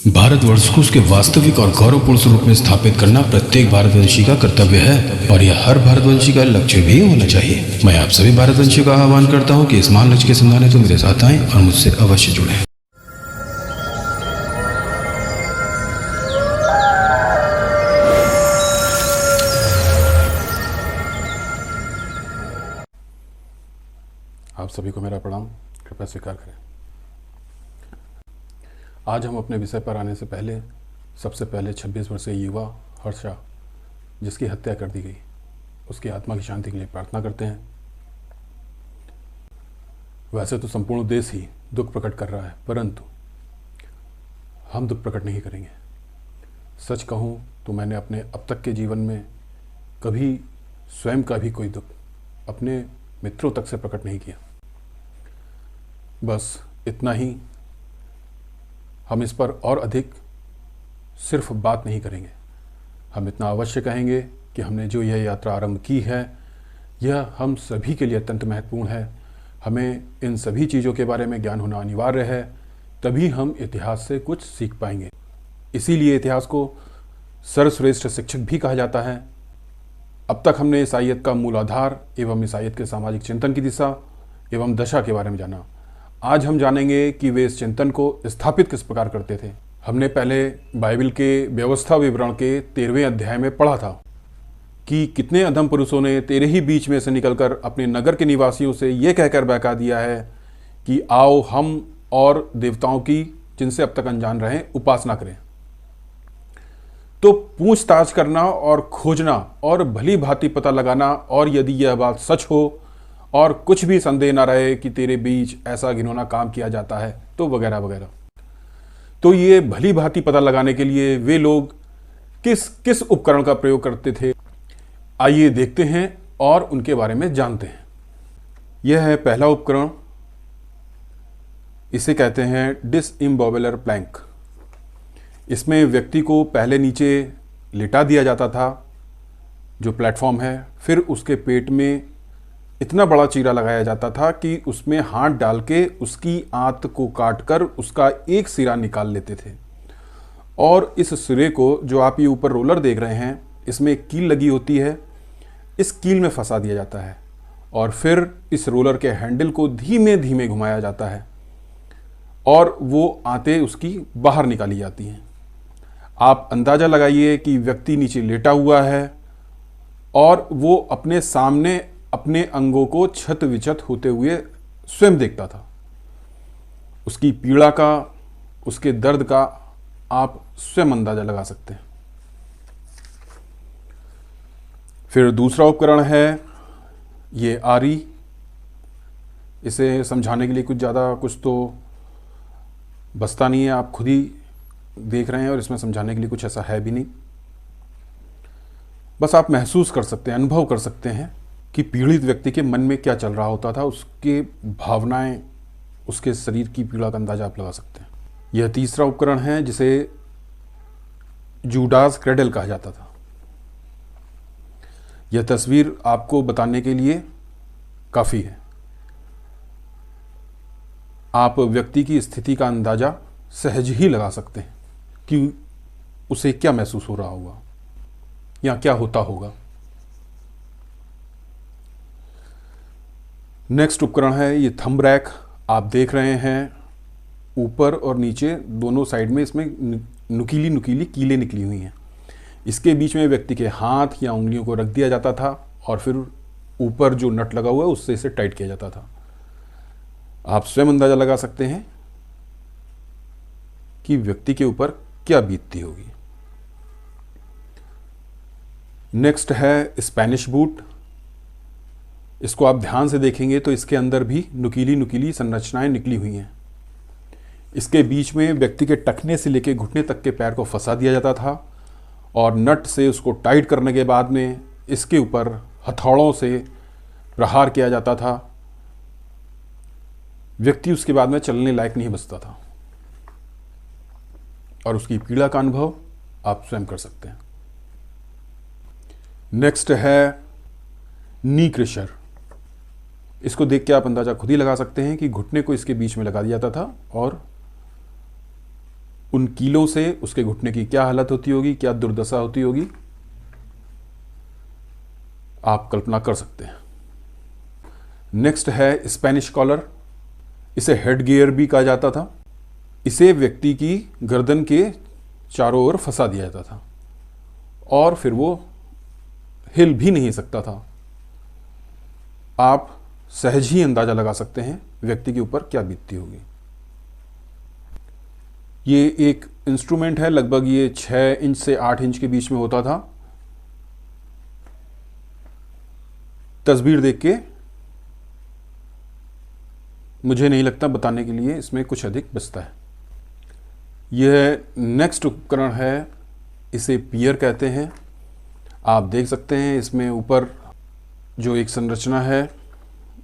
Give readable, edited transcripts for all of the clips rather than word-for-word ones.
भारतवर्ष को उसके वास्तविक और गौरवपूर्ण स्वरूप में स्थापित करना प्रत्येक भारतवंशी का कर्तव्य है और यह हर भारतवंशी का लक्ष्य भी होना चाहिए। मैं आप सभी भारतवंशियों का आह्वान करता हूं कि इस महान लक्ष्य के समझाने तो मेरे साथ आएं और मुझसे अवश्य जुड़ें। आप सभी को मेरा प्रणाम, कृपया स्वीकार करें। आज हम अपने विषय पर आने से पहले सबसे पहले 26 वर्षीय युवा हर्षा, जिसकी हत्या कर दी गई, उसकी आत्मा की शांति के लिए प्रार्थना करते हैं। वैसे तो संपूर्ण देश ही दुख प्रकट कर रहा है, परंतु हम दुख प्रकट नहीं करेंगे। सच कहूँ तो मैंने अपने अब तक के जीवन में कभी स्वयं का भी कोई दुख अपने मित्रों तक से प्रकट नहीं किया। बस इतना ही, हम इस पर और अधिक सिर्फ बात नहीं करेंगे। हम इतना अवश्य कहेंगे कि हमने जो यह यात्रा आरंभ की है, यह हम सभी के लिए अत्यंत महत्वपूर्ण है। हमें इन सभी चीज़ों के बारे में ज्ञान होना अनिवार्य है, तभी हम इतिहास से कुछ सीख पाएंगे। इसीलिए इतिहास को सर्वश्रेष्ठ शिक्षक भी कहा जाता है। अब तक हमने ईसाईयत का मूल आधार एवं ईसाईयत के सामाजिक चिंतन की दिशा एवं दशा के बारे में जाना। आज हम जानेंगे कि वे इस चिंतन को स्थापित किस प्रकार करते थे। हमने पहले बाइबल के व्यवस्था विवरण के 13वें अध्याय में पढ़ा था कि कितने अधम पुरुषों ने तेरे ही बीच में से निकलकर अपने नगर के निवासियों से ये कहकर बहका दिया है कि आओ हम और देवताओं की, जिनसे अब तक अनजान रहे, उपासना करें। तो पूछताछ करना और खोजना और भली भांति पता लगाना, और यदि यह बात सच हो और कुछ भी संदेह ना रहे कि तेरे बीच ऐसा घिनौना काम किया जाता है, तो वगैरह वगैरह। तो ये भली भांति पता लगाने के लिए वे लोग किस किस उपकरण का प्रयोग करते थे, आइए देखते हैं और उनके बारे में जानते हैं। यह है पहला उपकरण, इसे कहते हैं डिसइम्बोबुलर प्लैंक। इसमें व्यक्ति को पहले नीचे लिटा दिया जाता था, जो प्लेटफॉर्म है, फिर उसके पेट में इतना बड़ा चीरा लगाया जाता था कि उसमें हाथ डाल के उसकी आंत को काटकर उसका एक सिरा निकाल लेते थे, और इस सिरे को, जो आप ये ऊपर रोलर देख रहे हैं, इसमें एक कील लगी होती है, इस कील में फंसा दिया जाता है और फिर इस रोलर के हैंडल को धीमे धीमे घुमाया जाता है और वो आंतें उसकी बाहर निकाली जाती हैं। आप अंदाज़ा लगाइए कि व्यक्ति नीचे लेटा हुआ है और वो अपने सामने अपने अंगों को क्षत विक्षत होते हुए स्वयं देखता था। उसकी पीड़ा का, उसके दर्द का आप स्वयं अंदाजा लगा सकते हैं। फिर दूसरा उपकरण है ये आरी। इसे समझाने के लिए कुछ ज़्यादा कुछ तो बसता नहीं है, आप खुद ही देख रहे हैं, और इसमें समझाने के लिए कुछ ऐसा है भी नहीं। बस आप महसूस कर सकते हैं, अनुभव कर सकते हैं कि पीड़ित व्यक्ति के मन में क्या चल रहा होता था, उसके भावनाएं, उसके शरीर की पीड़ा का अंदाजा आप लगा सकते हैं। यह तीसरा उपकरण है जिसे जूडास क्रेडल कहा जाता था। यह तस्वीर आपको बताने के लिए काफ़ी है। आप व्यक्ति की स्थिति का अंदाजा सहज ही लगा सकते हैं कि उसे क्या महसूस हो रहा होगा या क्या होता होगा। नेक्स्ट उपकरण है ये थंब रैक। आप देख रहे हैं ऊपर और नीचे दोनों साइड में इसमें नुकीली नुकीली कीलें निकली हुई हैं। इसके बीच में व्यक्ति के हाथ या उंगलियों को रख दिया जाता था और फिर ऊपर जो नट लगा हुआ है उससे इसे टाइट किया जाता था। आप स्वयं अंदाजा लगा सकते हैं कि व्यक्ति के ऊपर क्या बीतती होगी। नेक्स्ट है स्पेनिश बूट। इसको आप ध्यान से देखेंगे तो इसके अंदर भी नुकीली नुकीली संरचनाएं निकली हुई हैं। इसके बीच में व्यक्ति के टखने से लेकर घुटने तक के पैर को फंसा दिया जाता था और नट से उसको टाइट करने के बाद में इसके ऊपर हथौड़ों से प्रहार किया जाता था। व्यक्ति उसके बाद में चलने लायक नहीं बचता था और उसकी पीड़ा का अनुभव आप स्वयं कर सकते हैं। नेक्स्ट है नी क्रशर। इसको देख के आप अंदाजा खुद ही लगा सकते हैं कि घुटने को इसके बीच में लगा दिया जाता था और उन कीलों से उसके घुटने की क्या हालत होती होगी, क्या दुर्दशा होती होगी, आप कल्पना कर सकते हैं। नेक्स्ट है स्पेनिश कॉलर। इसे हेड गियर भी कहा जाता था। इसे व्यक्ति की गर्दन के चारों ओर फंसा दिया जाता था और फिर वो हिल भी नहीं सकता था। आप सहज ही अंदाजा लगा सकते हैं व्यक्ति के ऊपर क्या बीतती होगी। ये एक इंस्ट्रूमेंट है, लगभग ये 6 इंच से 8 इंच के बीच में होता था। तस्वीर देख के मुझे नहीं लगता बताने के लिए इसमें कुछ अधिक बचता है। यह नेक्स्ट उपकरण है, इसे पियर कहते हैं। आप देख सकते हैं इसमें ऊपर जो एक संरचना है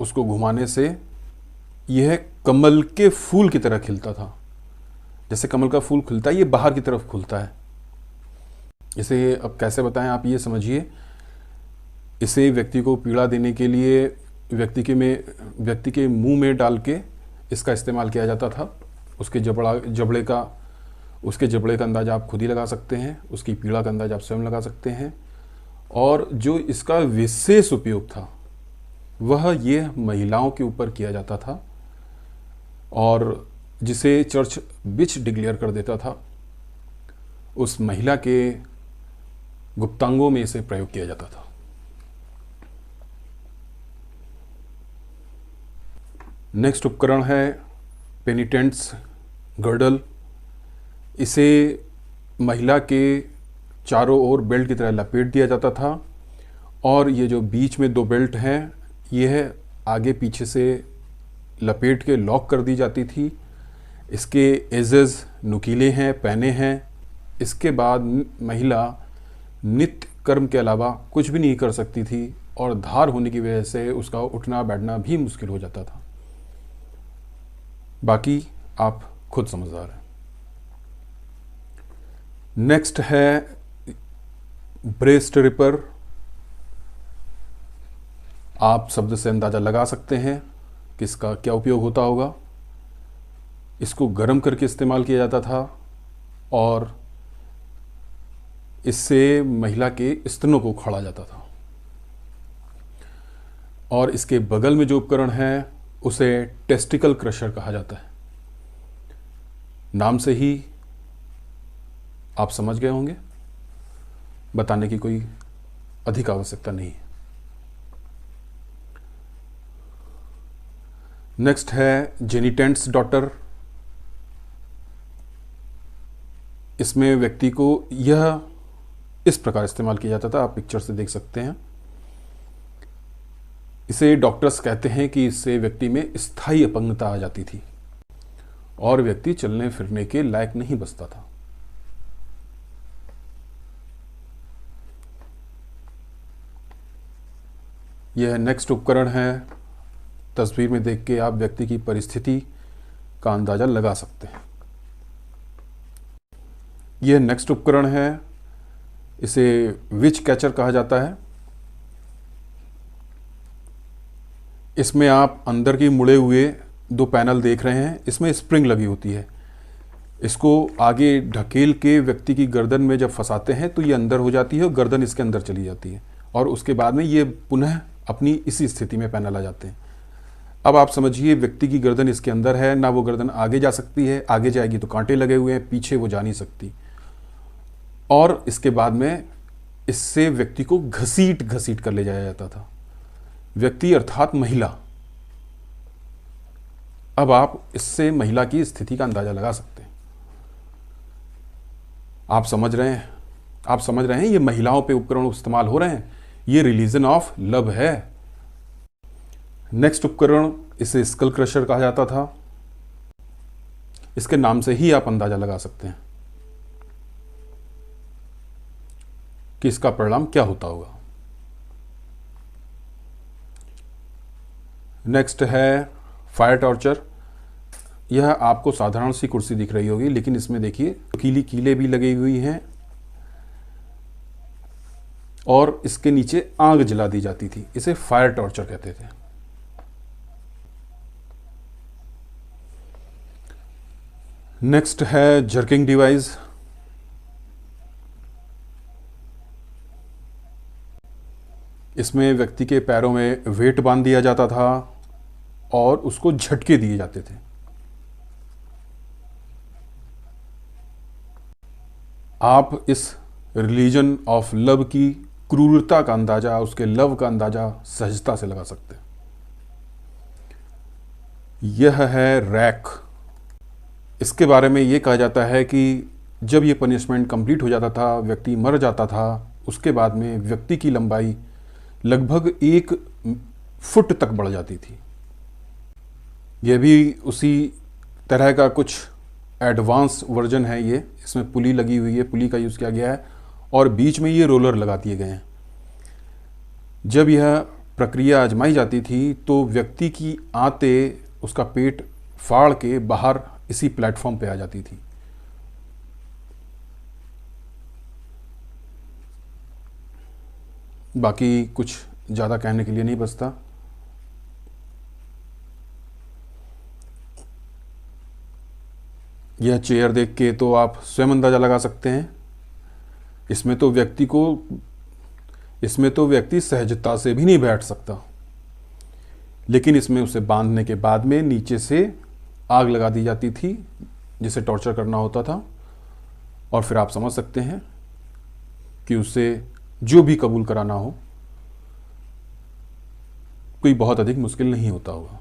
उसको घुमाने से यह कमल के फूल की तरह खिलता था। जैसे कमल का फूल खुलता है, ये बाहर की तरफ खुलता है। इसे अब कैसे बताएं, आप ये समझिए। इसे व्यक्ति को पीड़ा देने के लिए व्यक्ति के मुंह में डाल के इसका इस्तेमाल किया जाता था। उसके जबड़े का अंदाज़ा आप खुद ही लगा सकते हैं, उसकी पीड़ा का अंदाज़ा आप स्वयं लगा सकते हैं। और जो इसका विशेष उपयोग था वह ये महिलाओं के ऊपर किया जाता था और जिसे चर्च विच डिक्लेयर कर देता था, उस महिला के गुप्तांगों में इसे प्रयोग किया जाता था। नेक्स्ट उपकरण है पेनिटेंट्स गर्डल। इसे महिला के चारों ओर बेल्ट की तरह लपेट दिया जाता था और ये जो बीच में 2 बेल्ट हैं, यह आगे पीछे से लपेट के लॉक कर दी जाती थी। इसके एजेस नुकीले हैं, पैने हैं। इसके बाद महिला नित्य कर्म के अलावा कुछ भी नहीं कर सकती थी और धार होने की वजह से उसका उठना बैठना भी मुश्किल हो जाता था। बाकी आप खुद समझदार हैं। नेक्स्ट है ब्रेस्ट रिपर। आप शब्द से अंदाज़ा लगा सकते हैं कि इसका क्या उपयोग होता होगा। इसको गर्म करके इस्तेमाल किया जाता था और इससे महिला के स्तनों को उखाड़ा जाता था। और इसके बगल में जो उपकरण है उसे टेस्टिकल क्रशर कहा जाता है। नाम से ही आप समझ गए होंगे, बताने की कोई अधिक आवश्यकता नहीं है। नेक्स्ट है जेनिटेंट्स डॉटर। इसमें व्यक्ति को यह इस प्रकार इस्तेमाल किया जाता था, आप पिक्चर से देख सकते हैं। इसे डॉक्टर्स कहते हैं कि इससे व्यक्ति में स्थायी अपंगता आ जाती थी और व्यक्ति चलने फिरने के लायक नहीं बचता था। यह नेक्स्ट उपकरण है। तस्वीर में देख के आप व्यक्ति की परिस्थिति का अंदाजा लगा सकते हैं। यह नेक्स्ट उपकरण है, इसे विच कैचर कहा जाता है। इसमें आप अंदर की मुड़े हुए 2 पैनल देख रहे हैं। इसमें स्प्रिंग लगी होती है। इसको आगे ढकेल के व्यक्ति की गर्दन में जब फंसाते हैं तो ये अंदर हो जाती है और गर्दन इसके अंदर चली जाती है और उसके बाद में ये पुनः अपनी इसी स्थिति में पैनल आ जाते हैं। अब आप समझिए व्यक्ति की गर्दन इसके अंदर है, ना वो गर्दन आगे जा सकती है, आगे जाएगी तो कांटे लगे हुए हैं, पीछे वो जा नहीं सकती। और इसके बाद में इससे व्यक्ति को घसीट घसीट कर ले जाया जाता था। व्यक्ति अर्थात महिला। अब आप इससे महिला की स्थिति का अंदाजा लगा सकते हैं। आप समझ रहे हैं ये महिलाओं पे उपकरण इस्तेमाल हो रहे हैं। ये रिलीजन ऑफ लव है। नेक्स्ट उपकरण, इसे स्कल क्रशर कहा जाता था। इसके नाम से ही आप अंदाजा लगा सकते हैं कि इसका परिणाम क्या होता होगा। नेक्स्ट है फायर टॉर्चर। यह आपको साधारण सी कुर्सी दिख रही होगी, लेकिन इसमें देखिए कीले भी लगी हुई हैं और इसके नीचे आग जला दी जाती थी। इसे फायर टॉर्चर कहते थे। नेक्स्ट है जर्किंग डिवाइस। इसमें व्यक्ति के पैरों में वेट बांध दिया जाता था और उसको झटके दिए जाते थे। आप इस रिलीजन ऑफ लव की क्रूरता का अंदाजा, उसके लव का अंदाजा सहजता से लगा सकते हैं। यह है रैक। इसके बारे में यह कहा जाता है कि जब यह पनिशमेंट कंप्लीट हो जाता था, व्यक्ति मर जाता था, उसके बाद में व्यक्ति की लंबाई लगभग 1 फुट तक बढ़ जाती थी। यह भी उसी तरह का कुछ एडवांस वर्जन है। ये इसमें पुली लगी हुई है, पुली का यूज़ किया गया है और बीच में ये रोलर लगा दिए गए हैं। जब यह प्रक्रिया आजमाई जाती थी तो व्यक्ति की आंतें उसका पेट फाड़ के बाहर इसी प्लेटफॉर्म पे आ जाती थी। बाकी कुछ ज़्यादा कहने के लिए नहीं बचता। यह चेयर देख के तो आप स्वयं अंदाज़ा लगा सकते हैं। इसमें तो व्यक्ति सहजता से भी नहीं बैठ सकता, लेकिन इसमें उसे बांधने के बाद में नीचे से आग लगा दी जाती थी, जिसे टॉर्चर करना होता था। और फिर आप समझ सकते हैं कि उसे जो भी कबूल कराना हो कोई बहुत अधिक मुश्किल नहीं होता होगा।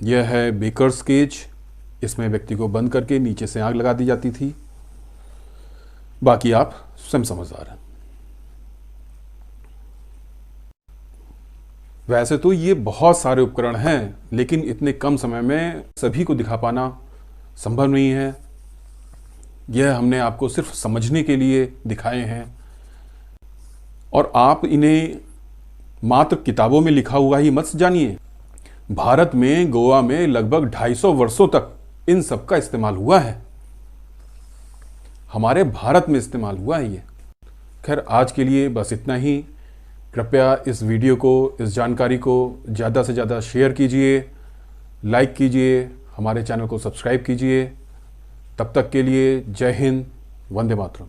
यह है बेकर्स केज। इसमें व्यक्ति को बंद करके नीचे से आग लगा दी जाती थी। बाकी आप स्वयं समझदार हैं। वैसे तो ये बहुत सारे उपकरण हैं, लेकिन इतने कम समय में सभी को दिखा पाना संभव नहीं है। यह हमने आपको सिर्फ समझने के लिए दिखाए हैं और आप इन्हें मात्र किताबों में लिखा हुआ ही मत जानिए। भारत में, गोवा में लगभग 250 वर्षों तक इन सब का इस्तेमाल हुआ है। हमारे भारत में इस्तेमाल हुआ है ये। खैर, आज के लिए बस इतना ही। कृपया इस वीडियो को, इस जानकारी को ज़्यादा से ज़्यादा शेयर कीजिए, लाइक कीजिए, हमारे चैनल को सब्सक्राइब कीजिए। तब तक के लिए जय हिंद, वंदे मातरम।